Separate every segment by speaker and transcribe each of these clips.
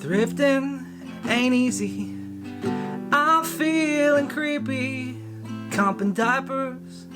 Speaker 1: Thrifting ain't easy. I'm feeling creepy. Comping diapers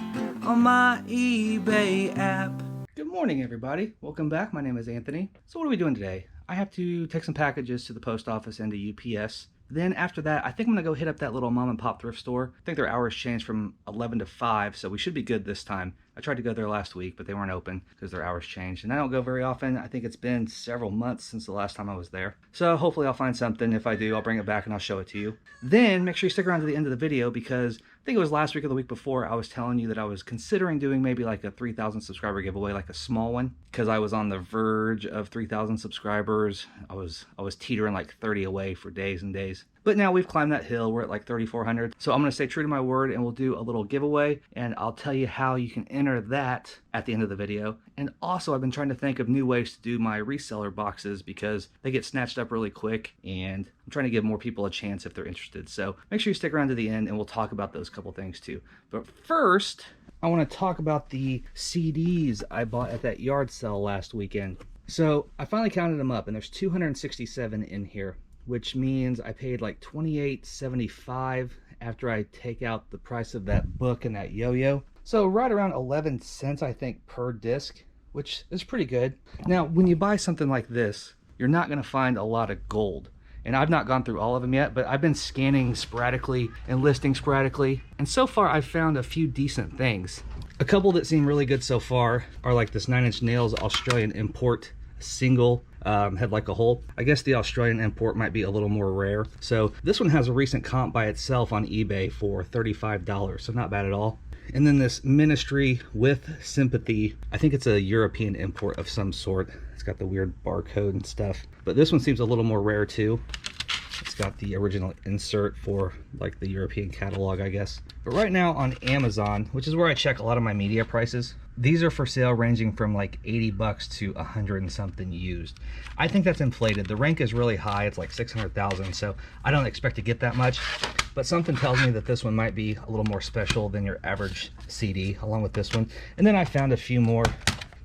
Speaker 1: on my eBay app. Good morning, everybody. Welcome back. My name is Anthony. So what are we doing today? I have to take some packages to the post office and to UPS. Then after that, I think I'm gonna go hit up that little mom and pop thrift store. I think their hours changed from 11 to 5, so we should be good this time. I tried to go there last week, but they weren't open because their hours changed. And I don't go very often. I think it's been several months since the last time I was there. So hopefully I'll find something. If I do, I'll bring it back and I'll show it to you. Then make sure you stick around to the end of the video because I think it was last week or the week before I was telling you that I was considering doing maybe like a 3,000 subscriber giveaway, like a small one, because I was on the verge of 3,000 subscribers. I was teetering like 30 away for days and days. But now we've climbed that hill. We're at like 3,400. So I'm going to stay true to my word and we'll do a little giveaway and I'll tell you how you can enter that at the end of the video. And also I've been trying to think of new ways to do my reseller boxes because they get snatched up really quick and I'm trying to give more people a chance if they're interested. So make sure you stick around to the end and we'll talk about those couple things too. But first, I want to talk about the CDs I bought at that yard sale last weekend. So I finally counted them up and there's 267 in here, which means I paid like $28.75 after I take out the price of that book and that yo-yo. So right around 11 cents, I think, per disc, which is pretty good. Now, when you buy something like this, you're not gonna find a lot of gold. And I've not gone through all of them yet, but I've been scanning sporadically and listing sporadically. And so far I've found a few decent things. A couple that seem really good so far are like this 9 Inch Nails Australian import single had like a hole. I guess the Australian import might be a little more rare. So this one has a recent comp by itself on eBay for $35, so not bad at all. And then this Ministry with Sympathy, I think it's a European import of some sort. It's got the weird barcode and stuff. But this one seems a little more rare too. It's got the original insert for like the European catalog, I guess. But right now on Amazon, which is where I check a lot of my media prices, these are for sale ranging from like 80 bucks to 100 and something used. I think that's inflated. The rank is really high. It's like 600,000. So I don't expect to get that much, but something tells me that this one might be a little more special than your average CD along with this one. And then I found a few more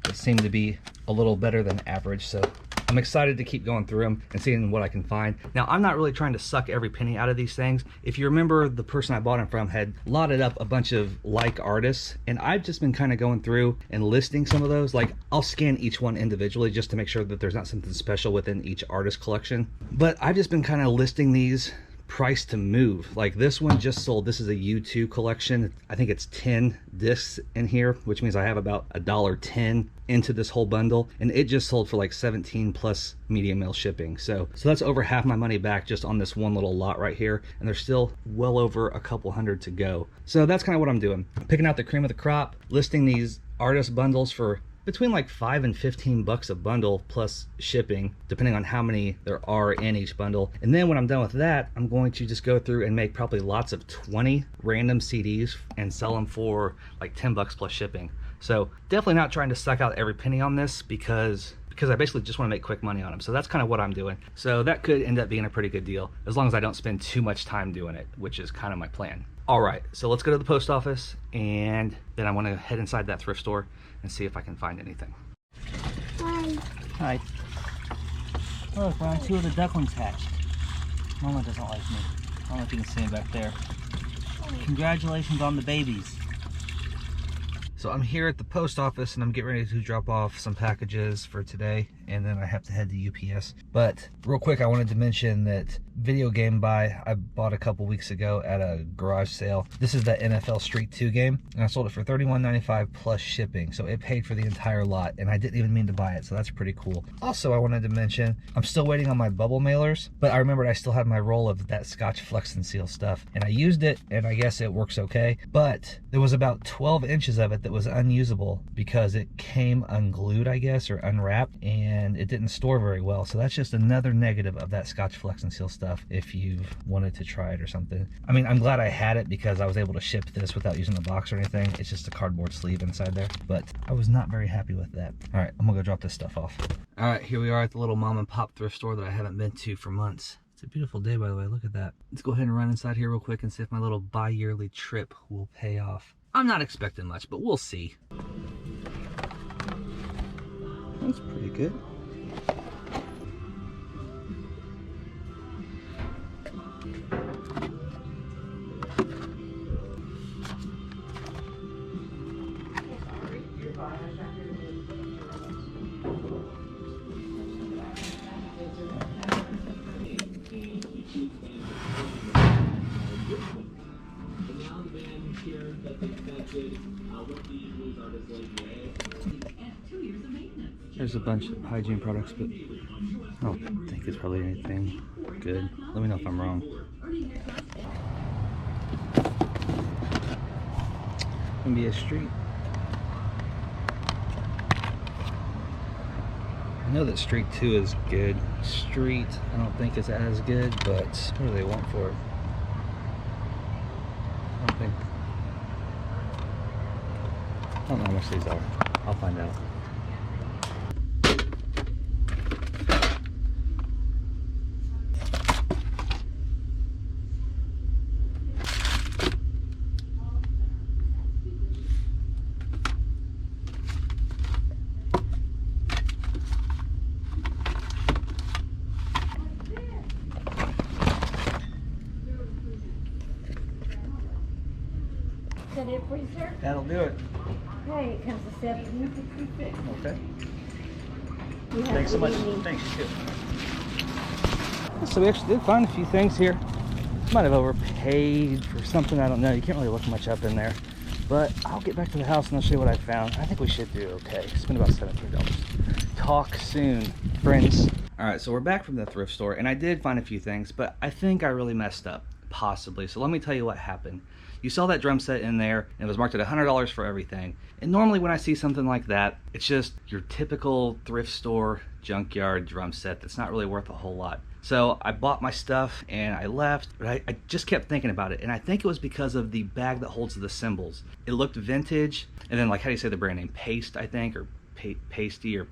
Speaker 1: that seem to be a little better than average. So I'm excited to keep going through them and seeing what I can find. Now, I'm not really trying to suck every penny out of these things. If you remember, the person I bought them from had lotted up a bunch of like artists, and I've just been kind of going through and listing some of those. Like, I'll scan each one individually just to make sure that there's not something special within each artist collection. But I've just been kind of listing these price to move. Like this one just sold. This is a U2 collection. I think it's 10 discs in here, which means I have about $1.10 into this whole bundle, and it just sold for like 17 plus media mail shipping. So that's over half my money back just on this one little lot right here, and there's still well over a couple hundred to go. So that's kind of what I'm doing. I'm picking out the cream of the crop, listing these artist bundles for between like 5 and 15 bucks a bundle plus shipping, depending on how many there are in each bundle. And then when I'm done with that, I'm going to just go through and make probably lots of 20 random CDs and sell them for like 10 bucks plus shipping. So definitely not trying to suck out every penny on this because I basically just want to make quick money on them. So that's kind of what I'm doing. So that could end up being a pretty good deal as long as I don't spend too much time doing it, which is kind of my plan. All right, so let's go to the post office and then I want to head inside that thrift store and see if I can find anything.
Speaker 2: Hi.
Speaker 1: Hi. Look, Brian, 2 of the ducklings hatched. Mama doesn't like me. I don't know if you can see him back there. Congratulations on the babies. So I'm here at the post office and I'm getting ready to drop off some packages for today, and then I have to head to UPS. But real quick, I wanted to mention that video game buy I bought a couple weeks ago at a garage sale. This is that NFL Street 2 game, and I sold it for $31.95 plus shipping. So it paid for the entire lot, and I didn't even mean to buy it, so that's pretty cool. Also, I wanted to mention, I'm still waiting on my bubble mailers, but I remembered I still had my roll of that Scotch Flex and Seal stuff, and I used it, and I guess it works okay. But there was about 12 inches of it that was unusable because it came unglued, I guess, or unwrapped, and it didn't store very well. So that's just another negative of that Scotch Flex and Seal stuff if you've wanted to try it or something. I mean, I'm glad I had it because I was able to ship this without using the box or anything. It's just a cardboard sleeve inside there, but I was not very happy with that. All right, I'm gonna go drop this stuff off. All right, here we are at the little mom and pop thrift store that I haven't been to for months. It's a beautiful day, by the way. Look at that. Let's go ahead and run inside here real quick and see if my little bi-yearly trip will pay off. I'm not expecting much, but we'll see. That's pretty good. There's a bunch of hygiene products, but I don't think it's probably anything good. Let me know if I'm wrong. NBA Street. I know that Street 2 is good. Street, I don't think is as good, but what do they want for it? I don't know how much these are. I'll find out.
Speaker 2: Is that it for you, sir?
Speaker 1: That'll do it.
Speaker 2: Okay, it comes to $17.66.
Speaker 1: Okay.
Speaker 2: You have
Speaker 1: Thanks so
Speaker 2: a
Speaker 1: much.
Speaker 2: good evening.
Speaker 1: Thanks, you too. So we actually did find a few things here. Might have overpaid for something, I don't know. You can't really look much up in there. But I'll get back to the house and I'll show you what I found. I think we should do okay. Spend about $17. Talk soon, friends. All right, so we're back from the thrift store, and I did find a few things, but I think I really messed up, possibly. So let me tell you what happened. You saw that drum set in there, and it was marked at $100 for everything. And normally when I see something like that, it's just your typical thrift store junkyard drum set that's not really worth a whole lot. So I bought my stuff and I left, but I just kept thinking about it. And I think it was because of the bag that holds the cymbals. It looked vintage, and then, like, how do you say the brand name? Paste, I think, or Pasty, or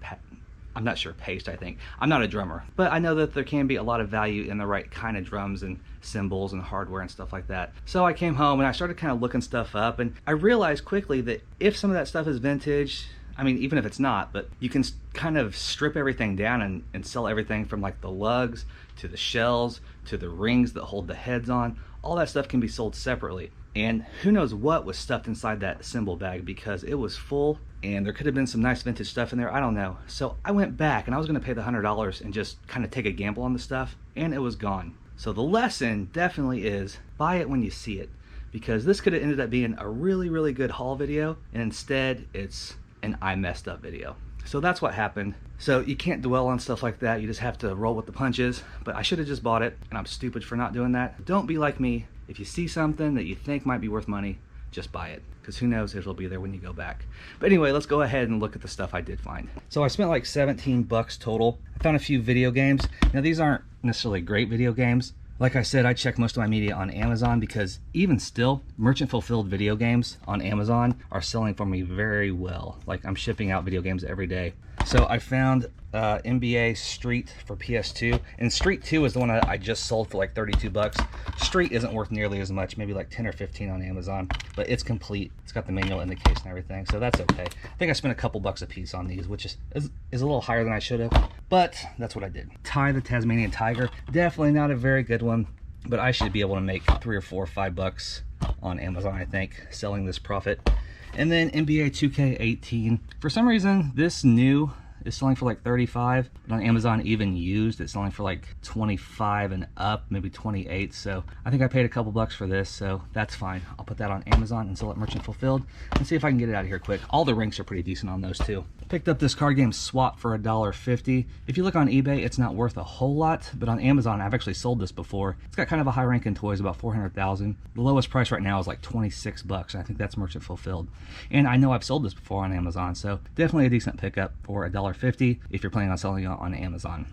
Speaker 1: I'm not sure, Paste, I think. I'm not a drummer, but I know that there can be a lot of value in the right kind of drums and cymbals and hardware and stuff like that. So I came home and I started kind of looking stuff up, and I realized quickly that if some of that stuff is vintage, I mean, even if it's not, but you can kind of strip everything down and sell everything from, like, the lugs to the shells to the rings that hold the heads on. All that stuff can be sold separately. And who knows what was stuffed inside that cymbal bag, because it was full and there could have been some nice vintage stuff in there. I don't know. So I went back and I was going to pay the $100 and just kind of take a gamble on the stuff, and it was gone. So the lesson definitely is buy it when you see it, because this could have ended up being a really, really good haul video, and instead it's an I messed up video. So that's what happened. So you can't dwell on stuff like that. You just have to roll with the punches. But I should have just bought it, and I'm stupid for not doing that. Don't be like me. If you see something that you think might be worth money, just buy it, because who knows if it'll be there when you go back. But anyway, let's go ahead and look at the stuff I did find. So I spent like 17 bucks total. I found a few video games. Now, these aren't necessarily great video games. Like I said, I check most of my media on Amazon, because even still, merchant fulfilled video games on Amazon are selling for me very well. Like, I'm shipping out video games every day. So I found NBA Street for PS2, and Street 2 is the one I just sold for like 32 bucks. Street isn't worth nearly as much, maybe like 10 or 15 on Amazon, but it's complete. It's got the manual in the case and everything, so that's okay. I think I spent a couple bucks a piece on these, which is a little higher than I should have, but that's what I did. Ty the Tasmanian Tiger, definitely not a very good one, but I should be able to make 3 or 4 or 5 bucks on Amazon, I think, selling this profit. And then NBA 2K18. For some reason, this new is selling for like 35, but on Amazon, even used, it's selling for like 25 and up, maybe 28. So I think I paid a couple bucks for this, so that's fine. I'll put that on Amazon and sell it merchant fulfilled and see if I can get it out of here quick. All the rinks are pretty decent on those too. Picked up this card game Swap for $1.50. If you look on eBay, it's not worth a whole lot, but on Amazon, I've actually sold this before. It's got kind of a high rank in toys, about 400,000. The lowest price right now is like 26 bucks. I think that's merchant fulfilled. And I know I've sold this before on Amazon, so definitely a decent pickup for $1.50 if you're planning on selling it on Amazon.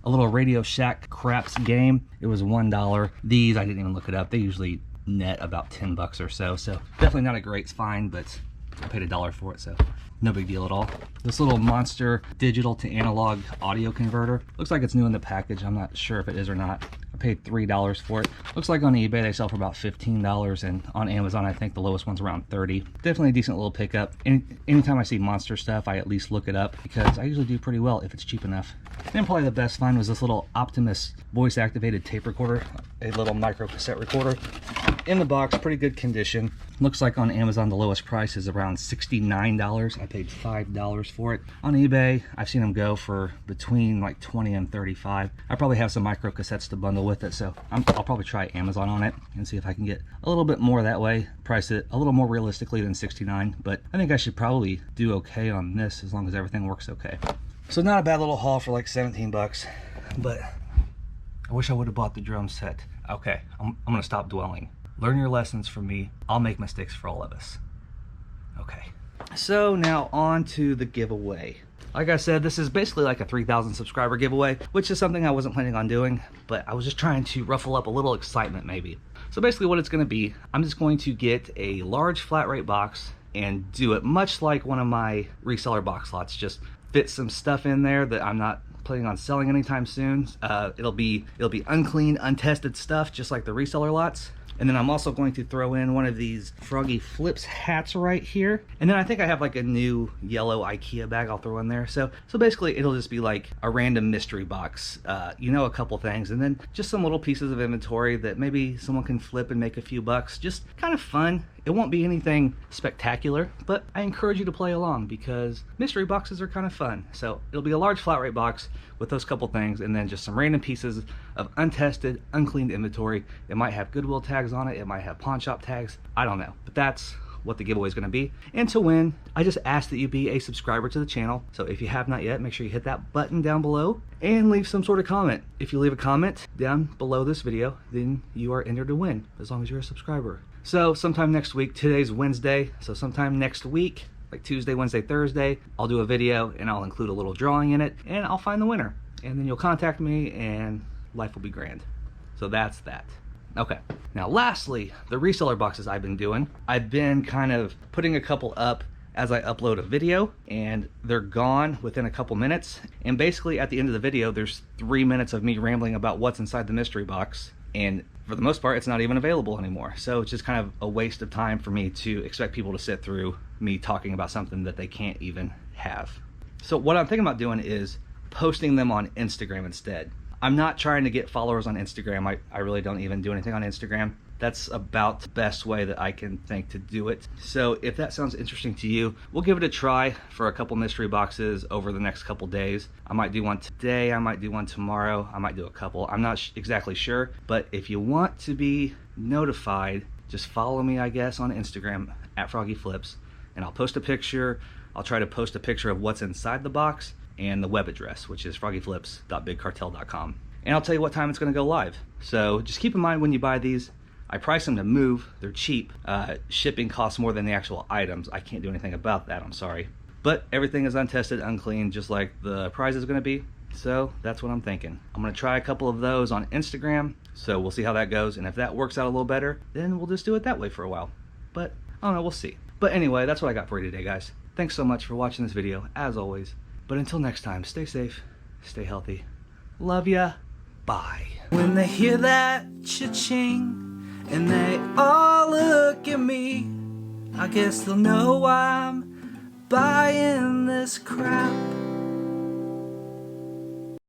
Speaker 1: A little Radio Shack craps game. It was $1. These, I didn't even look it up. They usually net about 10 bucks or so, so definitely not a great find, but I paid $1 for it, so no big deal at all. This little monster digital to analog audio converter. Looks like it's new in the package. I'm not sure if it is or not. I paid $3 for it. Looks like on eBay they sell for about $15, and on Amazon I think the lowest one's around $30. Definitely a decent little pickup. Anytime I see monster stuff, I at least look it up, because I usually do pretty well if it's cheap enough. Then probably the best find was this little Optimus voice activated tape recorder, a little micro cassette recorder. in the box, pretty good condition. Looks like on Amazon the lowest price is around $69. I paid $5 for it. On eBay, I've seen them go for between like $20 and $35. I probably have some micro cassettes to bundle with it, so I'll probably try Amazon on it and see if I can get a little bit more that way. Price it a little more realistically than $69, but I think I should probably do okay on this as long as everything works okay. So not a bad little haul for like 17 bucks, but I wish I would have bought the drum set. Okay, I'm gonna stop dwelling. Learn your lessons from me. I'll make mistakes for all of us. Okay. So now on to the giveaway. Like I said, this is basically like a 3,000 subscriber giveaway, which is something I wasn't planning on doing, but I was just trying to ruffle up a little excitement maybe. So basically what it's gonna be, I'm just going to get a large flat rate box and do it much like one of my reseller box lots. Just fit some stuff in there that I'm not planning on selling anytime soon. It'll be unclean, untested stuff, just like the reseller lots. And then I'm also going to throw in one of these Froggy Flips hats right here. And then I think I have like a new yellow IKEA bag I'll throw in there. So basically it'll just be like a random mystery box, you know, a couple things, and then just some little pieces of inventory that maybe someone can flip and make a few bucks. Just kind of fun. It won't be anything spectacular, but I encourage you to play along because mystery boxes are kind of fun. So it'll be a large flat rate box with those couple things, and then just some random pieces of untested, uncleaned inventory. It might have Goodwill tags on it, it might have pawn shop tags, I don't know. But that's what the giveaway is going to be. And to win, I just ask that you be a subscriber to the channel. So if you have not yet, make sure you hit that button down below and leave some sort of comment. If you leave a comment down below this video, then you are entered to win, as long as you're a subscriber. So sometime next week, today's Wednesday, so sometime next week, like Tuesday, Wednesday, Thursday, I'll do a video and I'll include a little drawing in it and I'll find the winner. And then you'll contact me and life will be grand. So that's that. Okay, now lastly, the reseller boxes I've been doing. I've been kind of putting a couple up as I upload a video, and they're gone within a couple minutes. And basically at the end of the video, there's 3 minutes of me rambling about what's inside the mystery box. And for the most part, it's not even available anymore. So it's just kind of a waste of time for me to expect people to sit through me talking about something that they can't even have. So what I'm thinking about doing is posting them on Instagram instead. I'm not trying to get followers on Instagram. I really don't even do anything on Instagram. That's about the best way that I can think to do it. So if that sounds interesting to you, we'll give it a try for a couple mystery boxes over the next couple days. I might do one today, I might do one tomorrow, I might do a couple. I'm not exactly sure, but if you want to be notified, just follow me, I guess, on Instagram at Froggy Flips, and I'll post a picture. I'll try to post a picture of what's inside the box and the web address, which is froggyflips.bigcartel.com. And I'll tell you what time it's gonna go live. So just keep in mind when you buy these, I price them to move, they're cheap. Shipping costs more than the actual items. I can't do anything about that, I'm sorry. But everything is untested, unclean, just like the prize is gonna be. So that's what I'm thinking. I'm gonna try a couple of those on Instagram, so we'll see how that goes. And if that works out a little better, then we'll just do it that way for a while. But I don't know, we'll see. But anyway, that's what I got for you today, guys. Thanks so much for watching this video, as always. But until next time, stay safe, stay healthy. Love ya, bye. When they hear that cha-ching, and they all look at me, I guess they'll know I'm buying this crap.